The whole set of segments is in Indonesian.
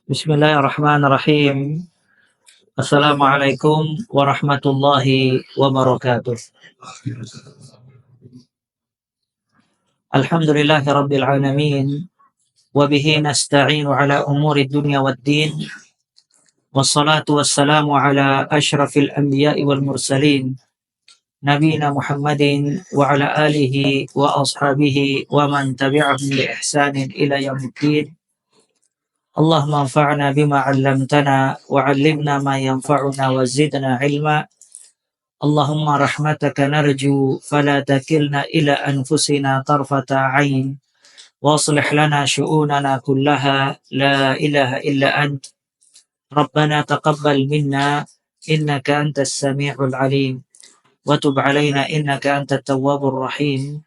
Bismillahirrahmanirrahim. Assalamualaikum warahmatullahi wabarakatuh. Alhamdulillahi rabbil alamin. Wabihi nasta'inu ala umuri dunya waddin. Wassalatu wassalamu ala ashrafil anbiya'i wal mursalin. Nabina Muhammadin wa ala alihi wa ashabihi wa man tabi'ahum bi ihsanin ila yaumiddin. Allahumma anfa'na bima 'allamtana wa 'allimna ma yanfa'una wa zidna 'ilma. Allahumma rahmataka narju fala takilna ila anfusina tarfata 'ain wa aslih lana syu'unana kullaha la ilaha illa ant. Rabbana taqabbal minna innaka antas sami'ul 'alim wa tub 'alaina innaka antat tawwabur rahim.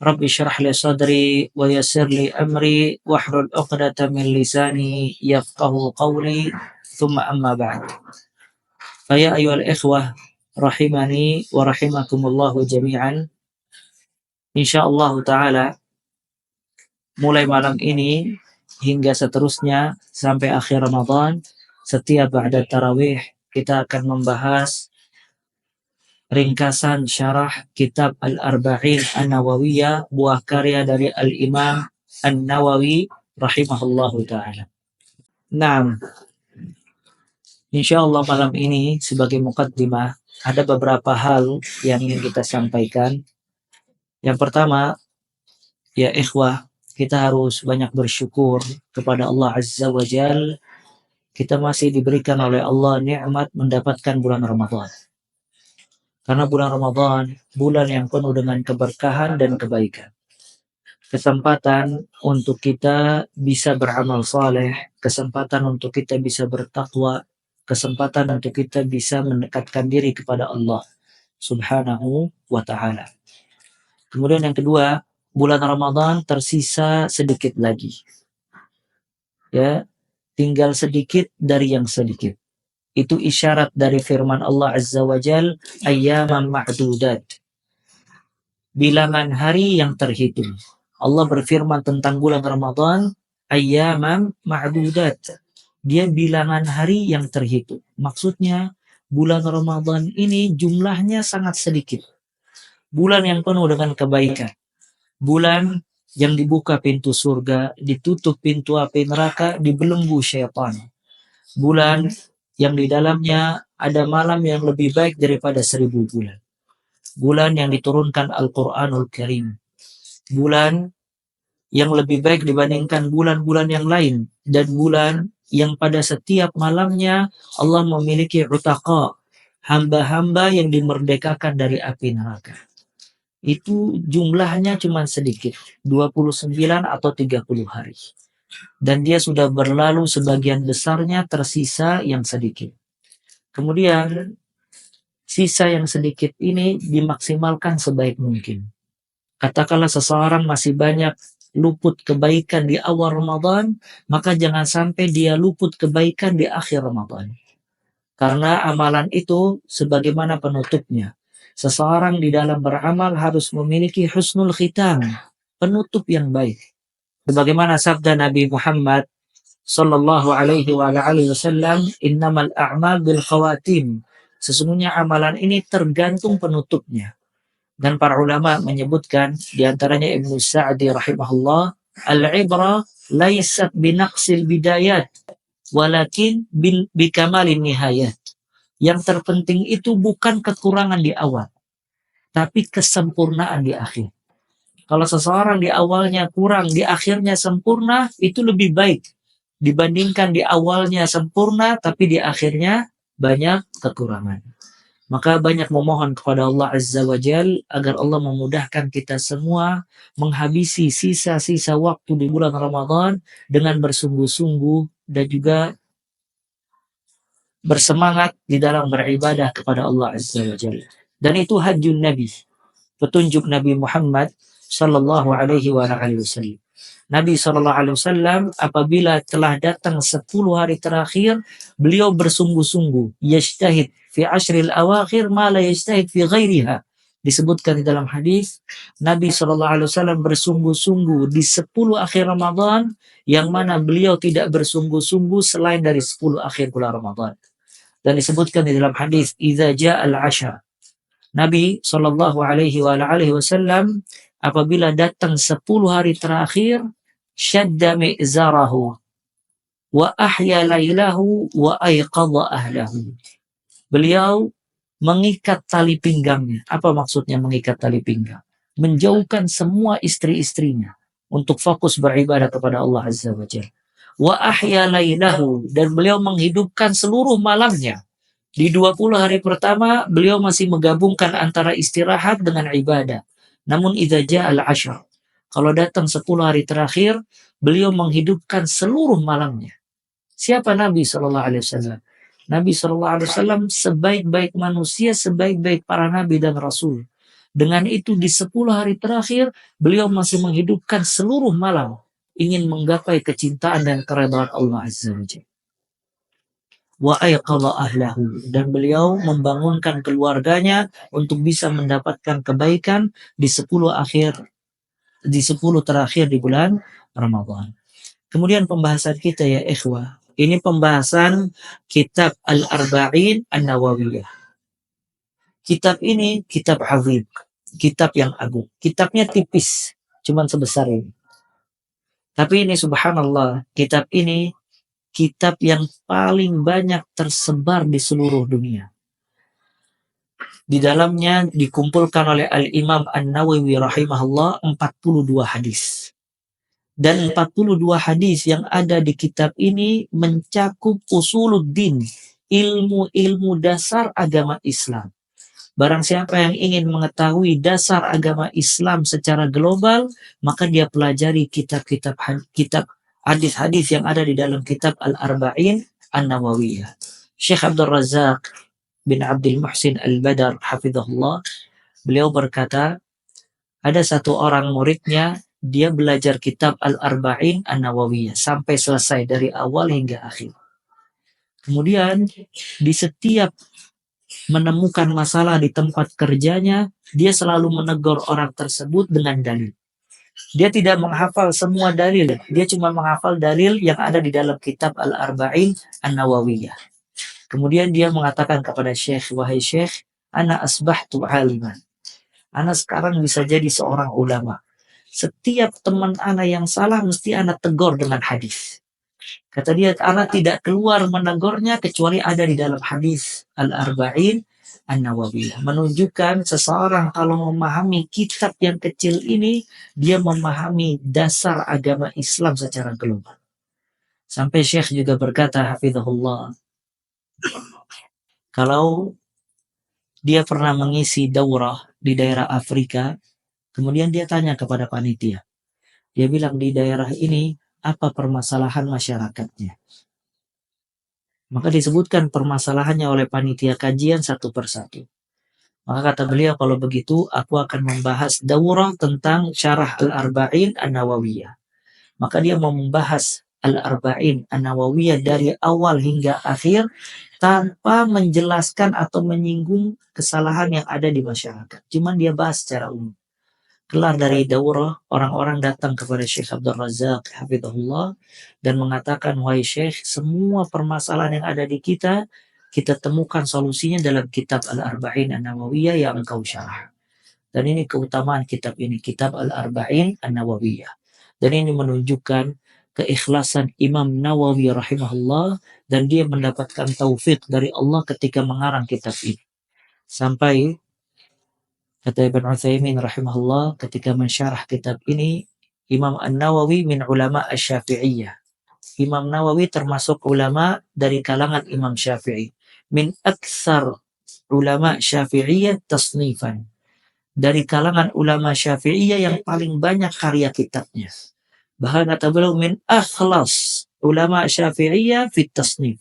Rabbi syrah li sadri wa yassir li amri wahlul 'uqdatam min lisani yafqahu qawli. Thumma amma ba'd. Faya ayyuhal ikhwah rahimani wa rahimakumullahu jami'an. Insyaallah ta'ala mulai malam ini hingga seterusnya sampai akhir Ramadan, setiap ba'da tarawih kita akan membahas ringkasan syarah kitab Al-Arba'in An-Nawawiyah, buah karya dari Al-Imam An-Nawawi rahimahullahu ta'ala. Nah, insyaallah malam ini sebagai muqaddimah ada beberapa hal yang ingin kita sampaikan. Yang pertama, ya ikhwah, kita harus banyak bersyukur kepada Allah Azza wa Jal. Kita masih diberikan oleh Allah nikmat mendapatkan bulan Ramadan. Karena bulan Ramadan, bulan yang penuh dengan keberkahan dan kebaikan. Kesempatan untuk kita bisa beramal saleh, kesempatan untuk kita bisa bertakwa, kesempatan untuk kita bisa mendekatkan diri kepada Allah Subhanahu wa ta'ala. Kemudian yang kedua, bulan Ramadan tersisa sedikit lagi. Ya, tinggal sedikit dari yang sedikit. Itu isyarat dari firman Allah Azza wa Jal, ayyaman ma'dudat. Bilangan hari yang terhitung. Allah berfirman tentang bulan Ramadan, ayyaman ma'dudat. Dia bilangan hari yang terhitung. Maksudnya, bulan Ramadan ini jumlahnya sangat sedikit. Bulan yang penuh dengan kebaikan. Bulan yang dibuka pintu surga, ditutup pintu api neraka, dibelenggu syaitan. Bulan yang di dalamnya ada malam yang lebih baik daripada 1000 bulan. Bulan yang diturunkan Al-Quranul Karim. Bulan yang lebih baik dibandingkan bulan-bulan yang lain. Dan bulan yang pada setiap malamnya Allah memiliki utaqa, hamba-hamba yang dimerdekakan dari api neraka. Itu jumlahnya cuma sedikit, 29 atau 30 hari. Dan dia sudah berlalu sebagian besarnya, tersisa yang sedikit. Kemudian sisa yang sedikit ini dimaksimalkan sebaik mungkin. Katakanlah seseorang masih banyak luput kebaikan di awal Ramadan, maka jangan sampai dia luput kebaikan di akhir Ramadan. Karena amalan itu sebagaimana penutupnya. Seseorang di dalam beramal harus memiliki husnul khitam, penutup yang baik. Sebagaimana sabda Nabi Muhammad sallallahu alaihi wa alihi wasallam, innamal a'mal bil khawatim. Sesungguhnya amalan ini tergantung penutupnya. Dan para ulama menyebutkan, di antaranya Ibnu Sa'di rahimahullah, al-ibra laysat binaqsil bidayat walakin bikamalin nihayat. Yang terpenting itu bukan kekurangan di awal, tapi kesempurnaan di akhir. Kalau seseorang di awalnya kurang, di akhirnya sempurna, itu lebih baik dibandingkan di awalnya sempurna, tapi di akhirnya banyak kekurangan. Maka banyak memohon kepada Allah Azza wa Jal agar Allah memudahkan kita semua menghabisi sisa-sisa waktu di bulan Ramadan dengan bersungguh-sungguh dan juga bersemangat di dalam beribadah kepada Allah Azza wa Jalla. Dan itu hajjun Nabi, petunjuk Nabi Muhammad sallallahu alaihi wasallam. Nabi sallallahu alaihi wasallam apabila telah datang 10 hari terakhir, beliau bersungguh-sungguh, yajtahid fi ashril awakhir ma la yajtahid fi ghairiha. Disebutkan di dalam hadis, Nabi SAW bersungguh-sungguh di 10 akhir Ramadan, yang mana beliau tidak bersungguh-sungguh selain dari 10 akhir bulan Ramadan. Dan disebutkan di dalam hadis, "Idza ja'al 'ashar." Nabi SAW apabila datang 10 hari terakhir, syadda mi'zarahu wa ahya lailahu wa ayqadha ahlahu. Beliau mengikat tali pinggangnya. Apa maksudnya mengikat tali pinggang? Menjauhkan semua istri-istrinya untuk fokus beribadah kepada Allah Azza wa Jalla. Wa ahya lailahu, dan beliau menghidupkan seluruh malamnya. Di 20 hari pertama beliau masih menggabungkan antara istirahat dengan ibadah. Namun idza ja'al 'ashar, kalau datang 10 hari terakhir, beliau menghidupkan seluruh malamnya. Siapa Nabi Shallallahu Alaihi Wasallam? Nabi Shallallahu Alaihi Wasallam sebaik-baik manusia, sebaik-baik para nabi dan rasul. Dengan itu di 10 hari terakhir beliau masih menghidupkan seluruh malam, ingin menggapai kecintaan dan keridhaan Allah Azza wa Jalla. Wa ayqadha ahlahu, dan beliau membangunkan keluarganya untuk bisa mendapatkan kebaikan di 10 terakhir di bulan Ramadan. Kemudian pembahasan kita ya ikhwah, ini pembahasan kitab Al-Arba'in An-Nawawiyah. Kitab ini kitab azim, kitab yang agung. Kitabnya tipis, cuman sebesar ini. Tapi ini subhanallah, kitab ini kitab yang paling banyak tersebar di seluruh dunia. Di dalamnya dikumpulkan oleh Al-Imam An-Nawawi rahimahullah 42 hadis. Dan 42 hadis yang ada di kitab ini mencakup usuluddin, ilmu-ilmu dasar agama Islam. Barang siapa yang ingin mengetahui dasar agama Islam secara global, maka dia pelajari kitab hadis-hadis yang ada di dalam kitab Al-Arba'in An-Nawawiyah. Syekh Abdul Razak bin Abdul Muhsin Al-Badar hafizahullah, beliau berkata, ada satu orang muridnya, dia belajar kitab Al-Arba'in An-Nawawiyah sampai selesai dari awal hingga akhir. Kemudian di setiap menemukan masalah di tempat kerjanya, dia selalu menegur orang tersebut dengan dalil. Dia tidak menghafal semua dalil, dia cuma menghafal dalil yang ada di dalam kitab Al-Arba'in An-Nawawiyah. Kemudian dia mengatakan kepada Syekh, wahai Syekh, ana asbahtu aliman. Ana sekarang bisa jadi seorang ulama. Setiap teman ana yang salah mesti ana tegur dengan hadis. Kata dia, ana tidak keluar menegurnya kecuali ada di dalam hadis Al-Arba'in An-Nawawiyah. Menunjukkan seseorang kalau memahami kitab yang kecil ini, dia memahami dasar agama Islam secara global. Sampai Syekh juga berkata, hafizahullah, kalau dia pernah mengisi daurah di daerah Afrika, kemudian dia tanya kepada panitia. Dia bilang, di daerah ini apa permasalahan masyarakatnya? Maka disebutkan permasalahannya oleh panitia kajian satu persatu. Maka kata beliau, kalau begitu aku akan membahas daurah tentang syarah Al-Arba'in An-Nawawiyah. Maka dia membahas Al-Arba'in An-Nawawiyah dari awal hingga akhir tanpa menjelaskan atau menyinggung kesalahan yang ada di masyarakat. Cuman dia bahas secara umum. Kelar dari daurah, orang-orang datang kepada Syekh Abdul Razak hafizahullah dan mengatakan, wahai Syekh, semua permasalahan yang ada di kita temukan solusinya dalam kitab Al-Arba'in An-Nawawiyah yang engkau syarah. Dan ini keutamaan kitab ini, kitab Al-Arba'in An-Nawawiyah. Dan ini menunjukkan keikhlasan Imam Nawawi rahimahullah, dan dia mendapatkan taufik dari Allah ketika mengarang kitab ini. Sampai kata Ibn Utsaimin rahimahullah ketika mensyarah kitab ini, Imam An-Nawawi min ulama Asy-Syafi'iyah. Imam Nawawi termasuk ulama dari kalangan Imam Syafi'i. Min aktsar ulama Syafi'iyah tasnifan. Dari kalangan ulama Syafi'iyah yang paling banyak karya kitabnya. Bahkan kata beliau, min akhlas ulama Syafi'iyah fit tasnif.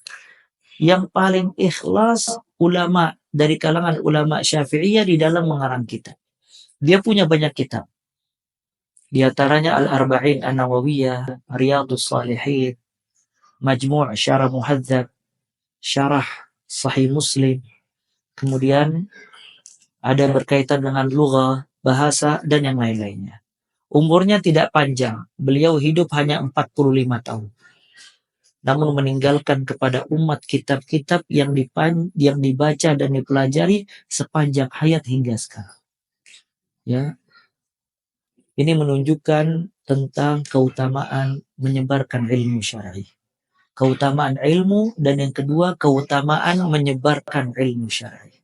Yang paling ikhlas ulama dari kalangan ulama Syafi'iyah di dalam mengarang kitab. Dia punya banyak kitab. Di antaranya Al-Arba'in An-Nawawiyah, Riyadhus Shalihin, Majmu' Syarah Muhadzab, Syarah Sahih Muslim. Kemudian ada berkaitan dengan lugah, bahasa, dan yang lain-lainnya. Umurnya tidak panjang, beliau hidup hanya 45 tahun. Namun meninggalkan kepada umat kitab-kitab yang dibaca dan dipelajari sepanjang hayat hingga sekarang. Ya, ini menunjukkan tentang keutamaan menyebarkan ilmu syar'i. Keutamaan ilmu, dan yang kedua keutamaan menyebarkan ilmu syar'i.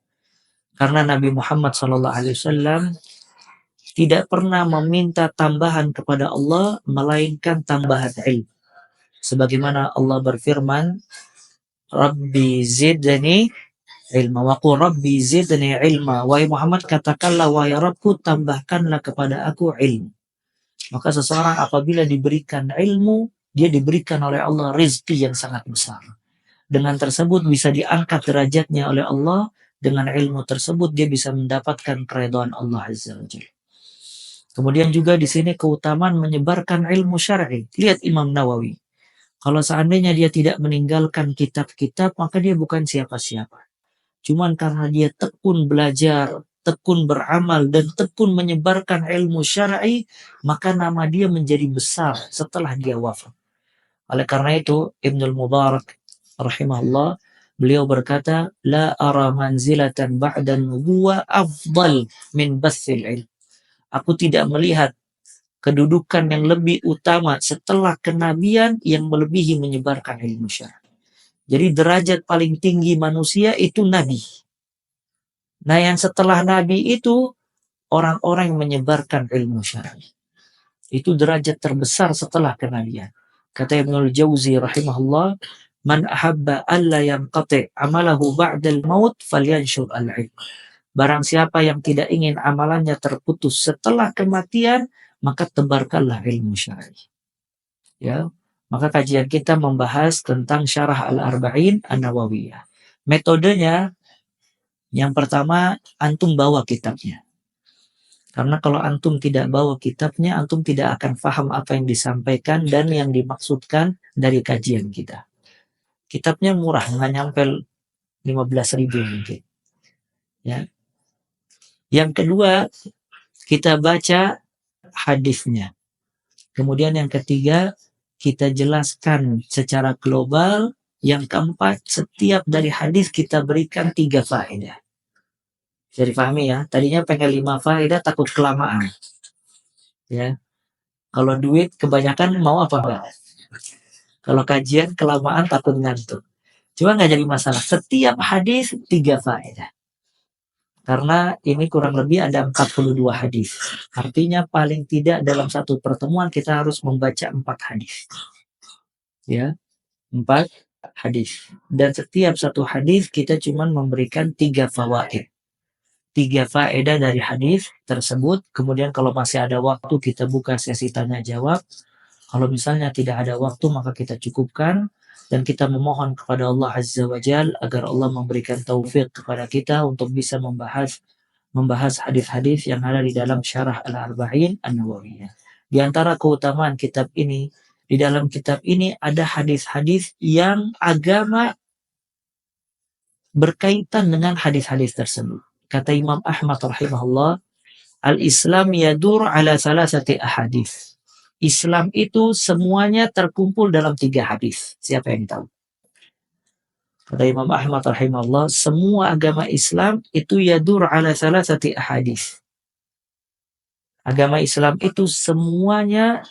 Karena Nabi Muhammad SAW tidak pernah meminta tambahan kepada Allah melainkan tambahan ilmu. Sebagaimana Allah berfirman, Rabbi zidni ilma, wa qul Rabbi zidni ilma. Wahai Muhammad, katakanlah, wahai Rabbku, tambahkanlah kepada aku ilmu. Maka seseorang apabila diberikan ilmu, dia diberikan oleh Allah rizki yang sangat besar. Dengan tersebut bisa diangkat derajatnya oleh Allah. Dengan ilmu tersebut dia bisa mendapatkan keridhaan Allah Azza wa Jalla. Kemudian juga di sini keutamaan menyebarkan ilmu syar'i. Lihat Imam Nawawi. Kalau seandainya dia tidak meninggalkan kitab-kitab, maka dia bukan siapa-siapa. Cuman karena dia tekun belajar, tekun beramal, dan tekun menyebarkan ilmu syar'i, maka nama dia menjadi besar setelah dia wafat. Oleh karena itu, Ibnul Mubarak rahimahullah, beliau berkata, La ara manzilatan ba'dan nubuwa afdal min bathil ilm. Aku tidak melihat kedudukan yang lebih utama setelah kenabian yang melebihi menyebarkan ilmu syar'i. Jadi derajat paling tinggi manusia itu nabi. Nah, yang setelah nabi itu orang-orang yang menyebarkan ilmu syar'i. Itu derajat terbesar setelah kenabian. Kata Ibnul Jauzi rahimahullah, Man ahabba alla yanqati' amalahu ba'dal maut falyanshur al-ilm. Barang siapa yang tidak ingin amalannya terputus setelah kematian, maka tebarkanlah ilmu syar'i. Ya, maka kajian kita membahas tentang Syarah Al-Arba'in An-Nawawiyah. Metodenya, yang pertama, antum bawa kitabnya. Karena kalau antum tidak bawa kitabnya, antum tidak akan paham apa yang disampaikan dan yang dimaksudkan dari kajian kita. Kitabnya murah, nggak nyampe 15.000 mungkin. Ya. Yang kedua, kita baca hadisnya. Kemudian yang ketiga, kita jelaskan secara global. Yang keempat, setiap dari hadis kita berikan 3 faedah. Jadi pahami ya, tadinya pengen 5 faedah, takut kelamaan. Ya, kalau duit kebanyakan mau apa enggak? Kalau kajian kelamaan takut ngantuk. Cuma nggak jadi masalah. Setiap hadis 3 faedah. Karena ini kurang lebih ada 42 hadis. Artinya paling tidak dalam satu pertemuan kita harus membaca 4 hadis. Ya, 4 hadis. Dan setiap satu hadis kita cuma memberikan 3 fawaid. 3 faedah dari hadis tersebut. Kemudian kalau masih ada waktu kita buka sesi tanya jawab. Kalau misalnya tidak ada waktu maka kita cukupkan. Dan kita memohon kepada Allah Azza wa Jal agar Allah memberikan taufik kepada kita untuk bisa membahas hadis-hadis yang ada di dalam Syarah Al-Arba'in An-Nawawiyah. Di antara keutamaan kitab ini, di dalam kitab ini ada hadis-hadis yang agama berkaitan dengan hadis-hadis tersebut. Kata Imam Ahmad rahimahullah, Al-Islam yadur ala salasati ahadis. Islam itu semuanya terkumpul dalam 3 hadis. Siapa yang tahu? Kata Imam Ahmad rahimahullah, semua agama Islam itu yadur ala salasati ahadis. Agama Islam itu semuanya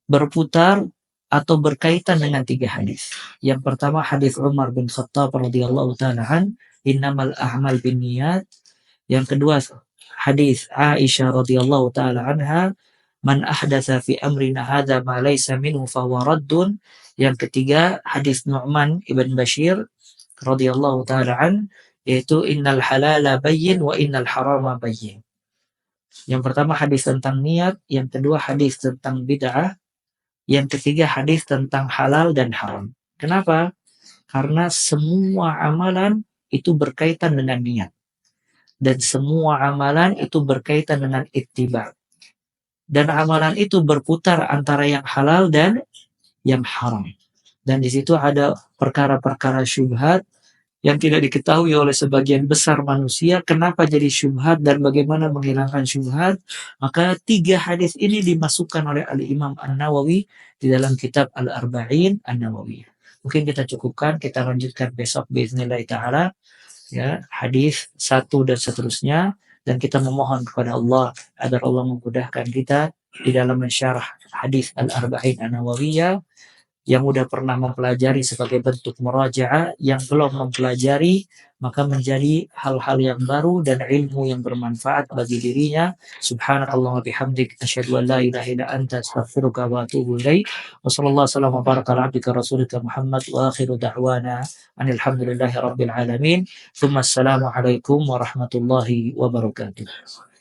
berputar atau berkaitan dengan 3 hadis. Yang pertama hadis Umar bin Khattab radhiyallahu ta'ala an, innamal a'mal binniyat. Yang kedua hadis Aisyah radhiyallahu ta'ala anha, man ahdatsa fi amrina hadza ma laysa minhu fahuwa raddun. Yang ketiga hadis Nu'man ibn Bashir radhiyallahu ta'ala an, yaitu innal halala bayyin wa innal harama bayyin. Yang pertama hadis tentang niat, yang kedua hadis tentang bid'ah, yang ketiga hadis tentang halal dan haram. Kenapa? Karena semua amalan itu berkaitan dengan niat. Dan semua amalan itu berkaitan dengan ittiba. Dan amalan itu berputar antara yang halal dan yang haram. Dan di situ ada perkara-perkara syubhat yang tidak diketahui oleh sebagian besar manusia. Kenapa jadi syubhat dan bagaimana menghilangkan syubhat? Maka 3 hadis ini dimasukkan oleh Al-Imam An-Nawawi di dalam kitab Al-Arba'in An-Nawawiyah. Mungkin kita cukupkan, kita lanjutkan besok bismillah taala, ya, hadis 1 dan seterusnya, dan kita memohon kepada Allah agar Allah memudahkan kita di dalam mensyarah hadis Al-Arba'in An-Nawawiyah. Yang udah pernah mempelajari sebagai bentuk murajaah, yang belum mempelajari maka menjadi hal-hal yang baru dan ilmu yang bermanfaat bagi dirinya. Subhanakallah wa bihamdik, asyhadu an la ilaha illa anta, astaghfiruka wa atubu ilaik. Wa sallallahu wasallam wa baraka ala abdika rasulika Muhammad wa akhiru da'wana anil hamdulillahi rabbil alamin. Tsumma assalamu alaikum warahmatullahi wabarakatuh.